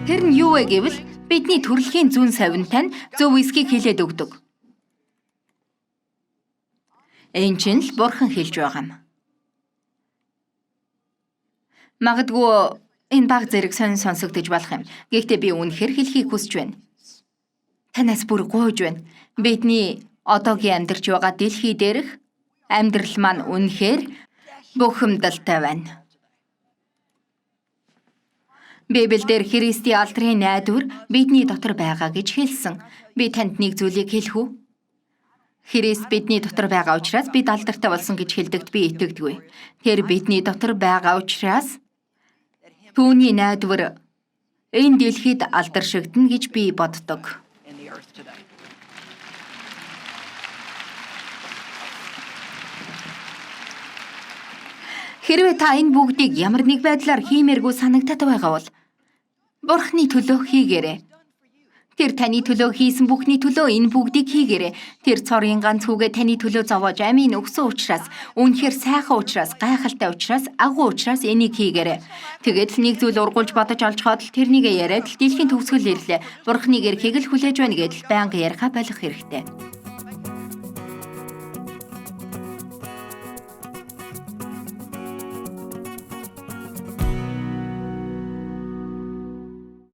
Тэр нь юу вэ гэвэл бидний төрөлхийн зүүн совинтай нь зөв вискийг хэлээд өгдөг. Энэ чинь л бурхан хэлж байгаа юм. Магадгүй энэ баг зэрэг сонин сонсогдож болох юм. Гэхдээ би үнэхээр хэлхийг хүсэж байна. Танаас бүр гуйж байна. Бидний одоогийн амьдарч байгаа дэлхий дээрх амьдрал маань үнэхээр бухимдалтай байна. Библиэлд Христийн алдрын найдвар бидний дотор байгаа гэж хэлсэн. Би танд нэг зүйлийг хэлэх үү? Христ бидний дотор байгаа учраас бид алдартай болсон гэж хэлдэгт би итгэдэггүй. Тэр бидний дотор байгаа учраас түүний найдвар энэ дэлхийд алдаршигдана гэж би боддог. Хэрвээ та энэ бүгдийг ямар нэг байдлаар хиймээргүй санагдаад байгаа бол Бурхны төлөө хийгээрэй. Тэр таны төлөө хийсэн бүхний төлөө энэ бүгдийг хийгээрэй. Тэр цорын ганц хүүгээ таны төлөө зовоож амийн өгсөн учраас, үнэхээр сайхан учраас, гайхалтай учраас, агуу учраас энийг хийгээрэй. Тэгээд л нэг зүйл ургуулж бодож олж хаад л тэрнийг яриад л дэлхийн төгсгөл ирлээ. Бурхныг эрхийг л хүлээж байна гэдэл байнга яриха болох хэрэгтэй.